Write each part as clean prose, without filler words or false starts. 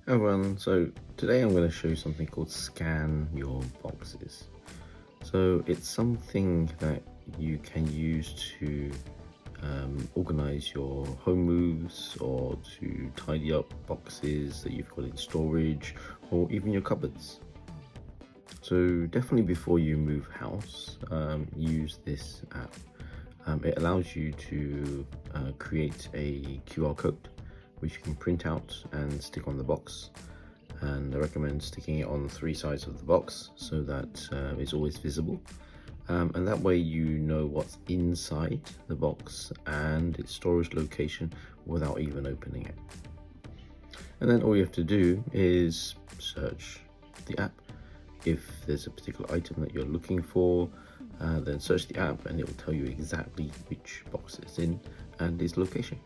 Hi everyone, so today I'm going to show you something called Scan Your Boxes. So it's something that you can use to organize your home moves or to tidy up boxes that you've got in storage or even your cupboards. So definitely before you move house, use this app. It allows you to create a QR code which you can print out and stick on the box, and I recommend sticking it on 3 sides of the box so that it's always visible, and that way you know what's inside the box and its storage location without even opening it. And then all you have to do is search the app. If there's a particular item that you're looking for, then search the app and it will tell you exactly which box it's in and its location.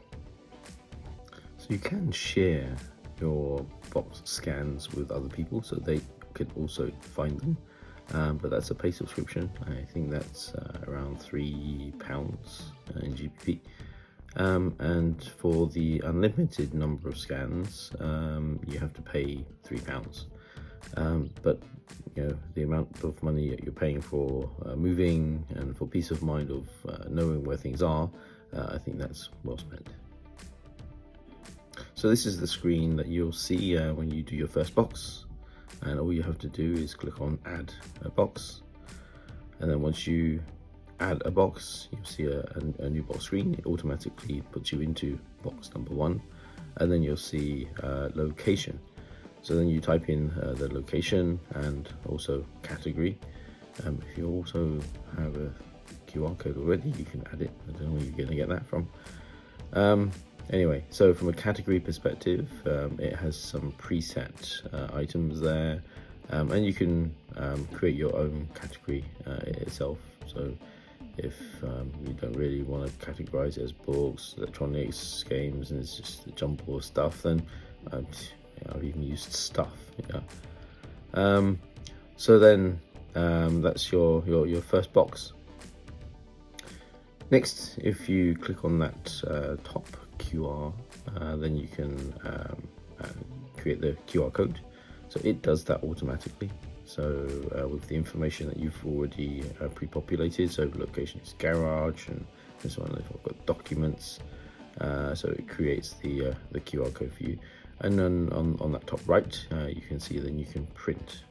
So you can share your box scans with other people so they can also find them, but that's a paid subscription. I think that's around £3 in GBP. And for the unlimited number of scans, you have to pay £3. But you know, the amount of money that you're paying for moving and for peace of mind of knowing where things are, I think that's well spent. So this is the screen that you'll see when you do your first box, and all you have to do is click on add a box, and then once you add a box, you'll see a new box screen. It automatically puts you into box number 1, and then you'll see location. So then you type in the location and also category. If you also have a QR code already, you can add it. I don't know where you're going to get that from. Anyway, so from a category perspective, it has some preset items there, and you can create your own category itself. So if you don't really want to categorize it as books, electronics, games, and it's just a jumble of stuff, then I've even used stuff. So then that's your first box. Next, if you click on that top QR, then you can create the QR code. So it does that automatically. So with the information that you've already pre-populated, so location is garage, and this one I've got documents. So it creates the QR code for you, and then on that top right, you can see then you can print.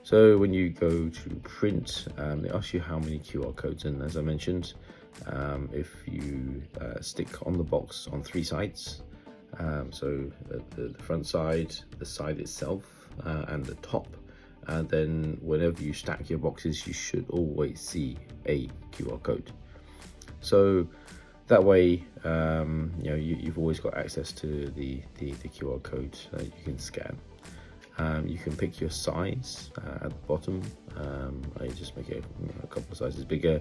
So when you go to print, they ask you how many QR codes, and as I mentioned, if you stick on the box on 3 sides, so the front side, the side itself, and the top, then whenever you stack your boxes, you should always see a QR code. So that way, you've always got access to the QR code that you can scan. You can pick your size at the bottom. I just make it a couple of sizes bigger,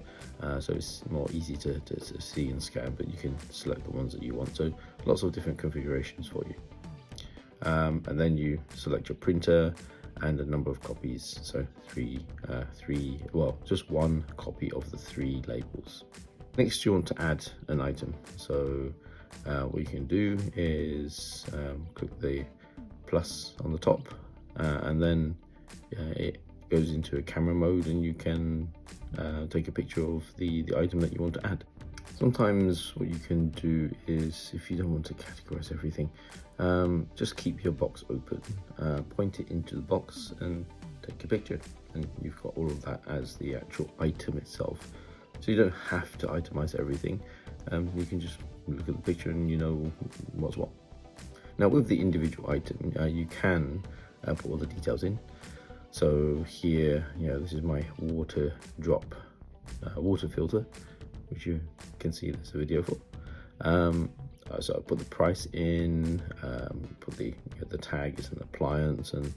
so it's more easy to see and scan, but you can select the ones that you want. So lots of different configurations for you. And then you select your printer and a number of copies. So just 1 copy of the 3 labels. Next, you want to add an item. So what you can do is click the plus on the top, and then it goes into a camera mode, and you can take a picture of the item that you want to add. Sometimes what you can do is, if you don't want to categorize everything, just keep your box open, point it into the box and take a picture, and you've got all of that as the actual item itself. So you don't have to itemize everything. You can just look at the picture and you know what's what. Now with the individual item, you can put all the details in. So here, this is my water drop water filter, which you can see there's a video for. So I put the price in, put the tag is an appliance, and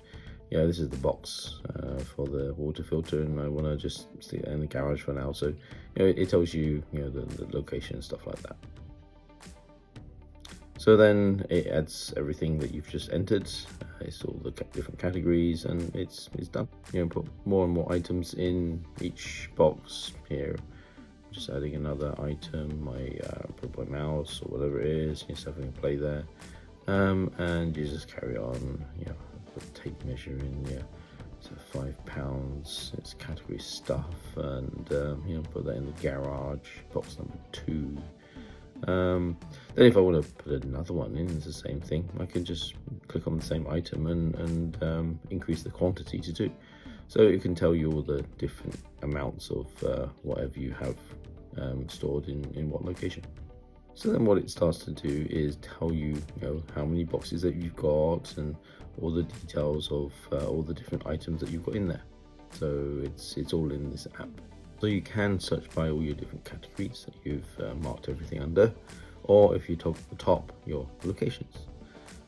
this is the box for the water filter, and I want to just stick it in the garage for now. So it tells you the location and stuff like that. So then it adds everything that you've just entered. It's all the different categories, and it's done. Put more and more items in each box here. Just adding another item, put my mouse or whatever it is, just having a play there. and you just carry on. Put tape measure in. So £5. It's category stuff, and put that in the garage, box number 2. Then if I want to put another one in, it's the same thing. I can just click on the same item and increase the quantity to 2. So it can tell you all the different amounts of whatever you have stored in what location. So then what it starts to do is tell you, how many boxes that you've got and all the details of all the different items that you've got in there. So it's all in this app. So you can search by all your different categories that you've marked everything under, or if you talk at the top, your locations.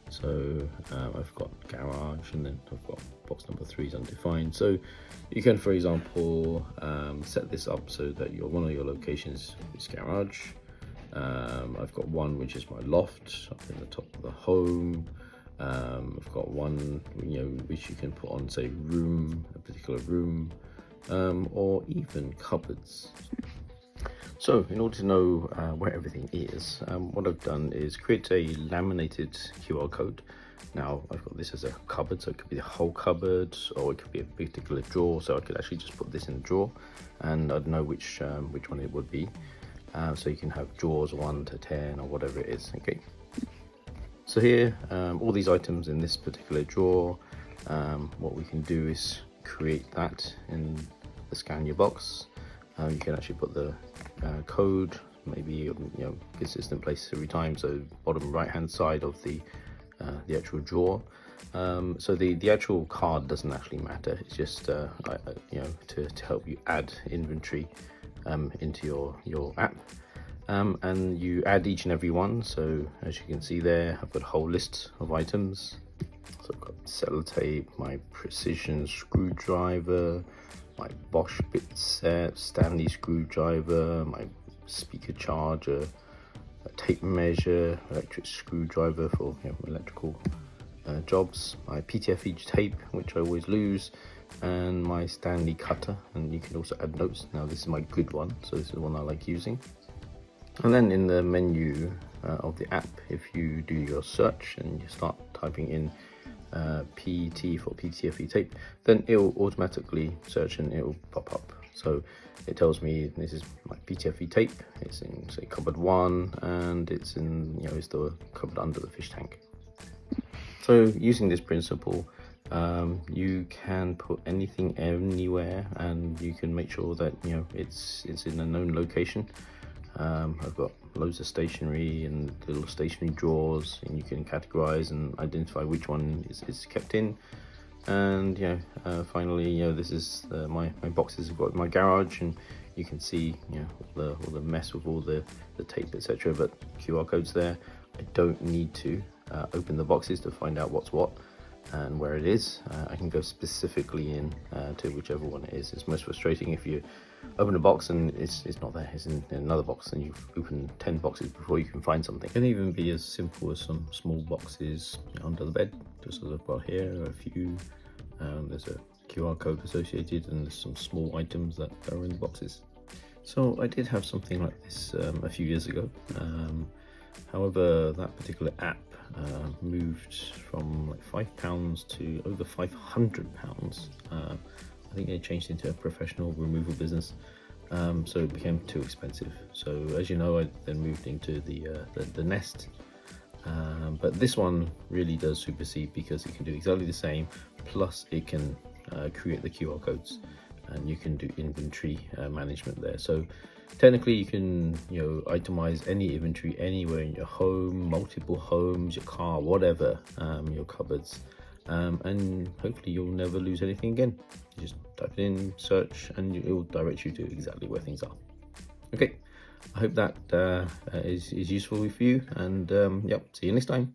So I've got garage, and then I've got box number 3 is undefined. So you can, for example, set this up so that one of your locations is garage. I've got one which is my loft up in the top of the home. I've got one which you can put on, say, room, a particular room, or even cupboards. So in order to know where everything is, what I've done is create a laminated QR code. Now I've got this as a cupboard, so it could be the whole cupboard, or it could be a particular drawer. So I could actually just put this in a drawer, and I'd know which one it would be. So you can have drawers 1 to 10 or whatever it is. Okay. So here, all these items in this particular drawer, what we can do is create that in the scan your box. You can actually put the code, maybe consistent place every time. So bottom right hand side of the actual drawer. So the actual card doesn't actually matter. It's just to help you add inventory into your app. And you add each and every one. So as you can see there, I've got a whole list of items. So I've got sellotape, my precision screwdriver, my Bosch bit set, Stanley screwdriver, my speaker charger, a tape measure, electric screwdriver for electrical jobs, my PTFE tape, which I always lose, and my Stanley cutter. And you can also add notes. Now this is my good one, so this is the one I like using. And then in the menu of the app, if you do your search and you start typing in PT for PTFE tape, then it will automatically search and it will pop up. So it tells me this is my PTFE tape. It's in, say, cupboard 1, and it's in it's the cupboard under the fish tank. So using this principle, you can put anything anywhere, and you can make sure that it's in a known location. I've got loads of stationery and little stationery drawers, and you can categorize and identify which one is kept in. And finally, this is my boxes I've got in my garage, and you can see all the mess with all the tape, etc. But QR codes there. I don't need to open the boxes to find out what's what and where it is. I can go specifically in to whichever one it is. It's most frustrating if you open a box and it's not there, it's in another box, and you've opened 10 boxes before you can find something. It can even be as simple as some small boxes under the bed, just as I've got here, a few. There's a QR code associated, and there's some small items that are in the boxes. So I did have something like this a few years ago. However, that particular app moved from like £5 to over £500. I think they changed into a professional removal business, so it became too expensive. So as you know, I then moved into the Nest, but this one really does supersede, because it can do exactly the same, plus it can create the QR codes, and you can do inventory management there. So technically you can itemize any inventory anywhere in your home, multiple homes, your car, whatever, your cupboards, and hopefully you'll never lose anything again. You just type it in, search, and it will direct you to exactly where things are. Okay, I hope that is useful for you, and yep, see you next time.